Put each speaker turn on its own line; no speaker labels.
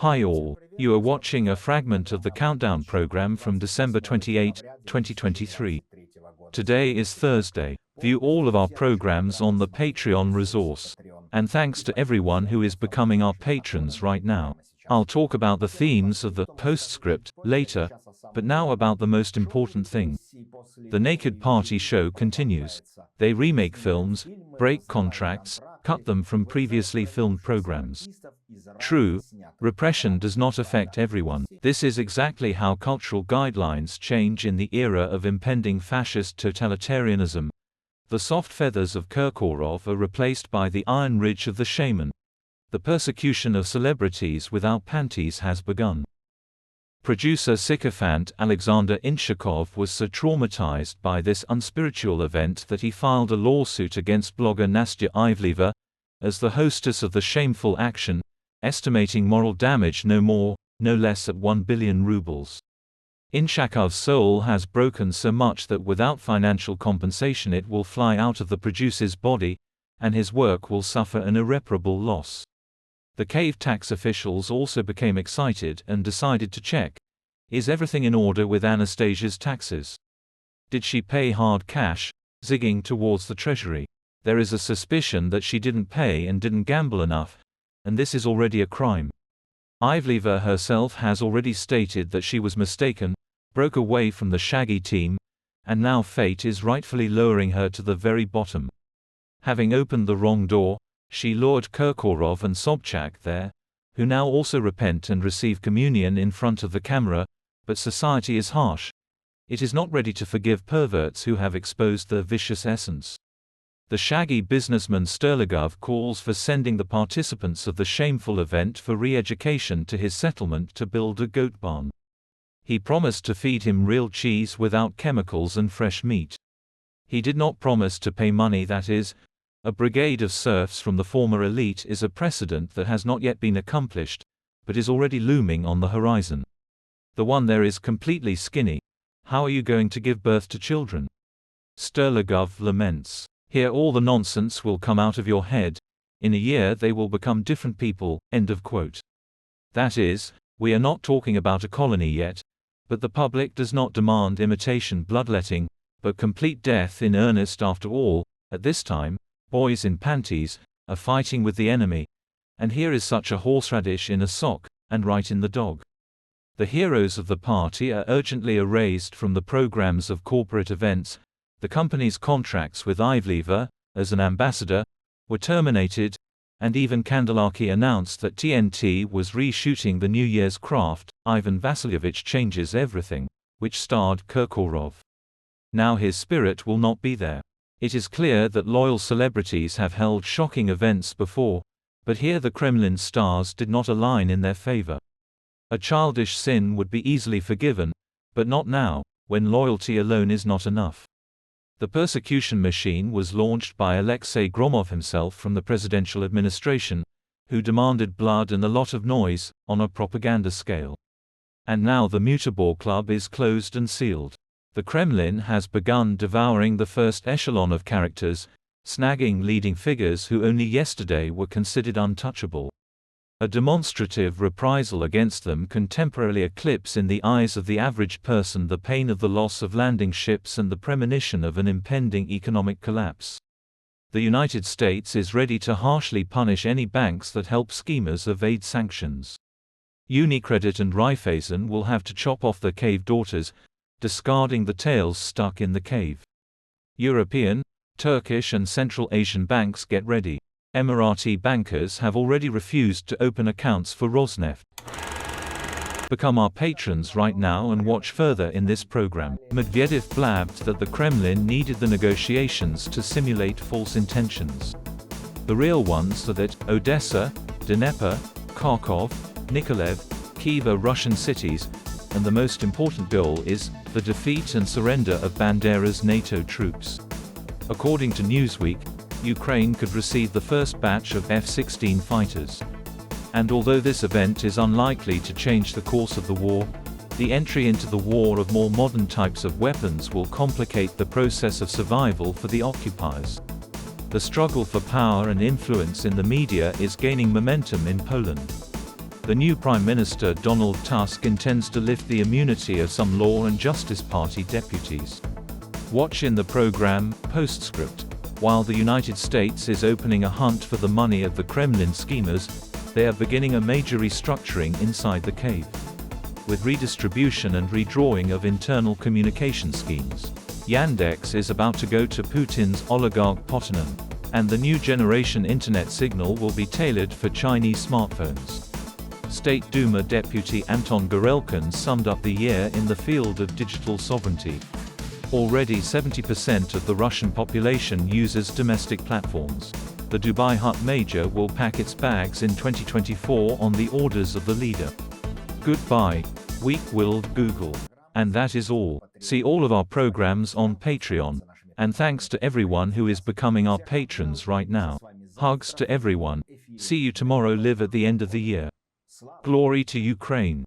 Hi all, you are watching a fragment of the countdown program from December 28, 2023. Today is Thursday. View all of our programs on the Patreon resource. And thanks to everyone who is becoming our patrons right now. I'll talk about the themes of the postscript later, but now about the most important thing. The Naked Party show continues. They remake films, break contracts, cut them from previously filmed programs. True, repression does not affect everyone. This is exactly how cultural guidelines change in the era of impending fascist totalitarianism. The soft feathers of Kirkorov are replaced by the iron ridge of the Shaman. The persecution of celebrities without panties has begun. Producer sycophant Aleksandr was so traumatized by this unspiritual event that he filed a lawsuit against blogger Nastya Ivleva, as the hostess of the shameful action, estimating moral damage no more, no less at 1 billion rubles. Inshakov's soul has broken so much that without financial compensation it will fly out of the producer's body, and his work will suffer an irreparable loss. The cave tax officials also became excited and decided to check. Is everything in order with Anastasia's taxes? Did she pay hard cash, zigging towards the treasury? There is a suspicion that she didn't pay and didn't gamble enough, and this is already a crime. Ivleva herself has already stated that she was mistaken, broke away from the Shaggy team, and now fate is rightfully lowering her to the very bottom. Having opened the wrong door, she lured Kirkorov and Sobchak there, who now also repent and receive communion in front of the camera, but society is harsh. It is not ready to forgive perverts who have exposed their vicious essence. The Shaggy businessman Slovakia calls for sending the participants of the shameful event for re-education to his settlement to build a goat barn. He promised to feed him real cheese without chemicals and fresh meat. He did not promise to pay money, that is. A brigade of serfs from the former elite is a precedent that has not yet been accomplished, but is already looming on the horizon. The one there is completely skinny. How are you going to give birth to children? Slovakia laments. Here all the nonsense will come out of your head. In a year they will become different people. End of quote. That is, we are not talking about a colony yet, but the public does not demand imitation bloodletting, but complete death in earnest after all. At this time, boys in panties are fighting with the enemy, and here is such a horseradish in a sock, and right in the dog. The heroes of the party are urgently erased from the programs of corporate events. The company's contracts with Ivleva, as an ambassador, were terminated, and even Kandelaki announced that TNT was reshooting the New Year's Craft, Ivan Vasilievich Changes Everything, which starred Kirkorov. Now his spirit will not be there. It is clear that loyal celebrities have held shocking events before, but here the Kremlin stars did not align in their favor. A childish sin would be easily forgiven, but not now, when loyalty alone is not enough. The persecution machine was launched by Alexei Gromov himself from the presidential administration, who demanded blood and a lot of noise, on a propaganda scale. And now the Mutabor Club is closed and sealed. The Kremlin has begun devouring the first echelon of characters, snagging leading figures who only yesterday were considered untouchable. A demonstrative reprisal against them can temporarily eclipse in the eyes of the average person the pain of the loss of landing ships and the premonition of an impending economic collapse. The United States is ready to harshly punish any banks that help schemers evade sanctions. Unicredit and Raiffeisen will have to chop off their cave daughters, discarding the tails stuck in the cave. European, Turkish and Central Asian banks get ready. Emirati bankers have already refused to open accounts for Rosneft. Become our patrons right now and watch further in this program. Medvedev blabbed that the Kremlin needed the negotiations to simulate false intentions. The real ones are that Odessa, Dnepr, Kharkov, Nikolaev, Kyiv are Russian cities, and the most important goal is the defeat and surrender of Bandera's NATO troops. According to Newsweek, Ukraine could receive the first batch of F-16 fighters. And although this event is unlikely to change the course of the war, the entry into the war of more modern types of weapons will complicate the process of survival for the occupiers. The struggle for power and influence in the media is gaining momentum in Poland. The new Prime Minister Donald Tusk intends to lift the immunity of some Law and Justice Party deputies. Watch in the program, Postscript. While the United States is opening a hunt for the money of the Kremlin schemers, they are beginning a major restructuring inside the cave, with redistribution and redrawing of internal communication schemes. Yandex is about to go to Putin's oligarch Potanin, and the new generation internet signal will be tailored for Chinese smartphones. State Duma Deputy Anton Gorelkin summed up the year in the field of digital sovereignty. Already 70% of the Russian population uses domestic platforms. The Dubai Hut Major will pack its bags in 2024 on the orders of the leader. Goodbye, weak-willed Google. And that is all. See all of our programs on Patreon. And thanks to everyone who is becoming our patrons right now. Hugs to everyone. See you tomorrow. Live at the end of the year. Glory to Ukraine.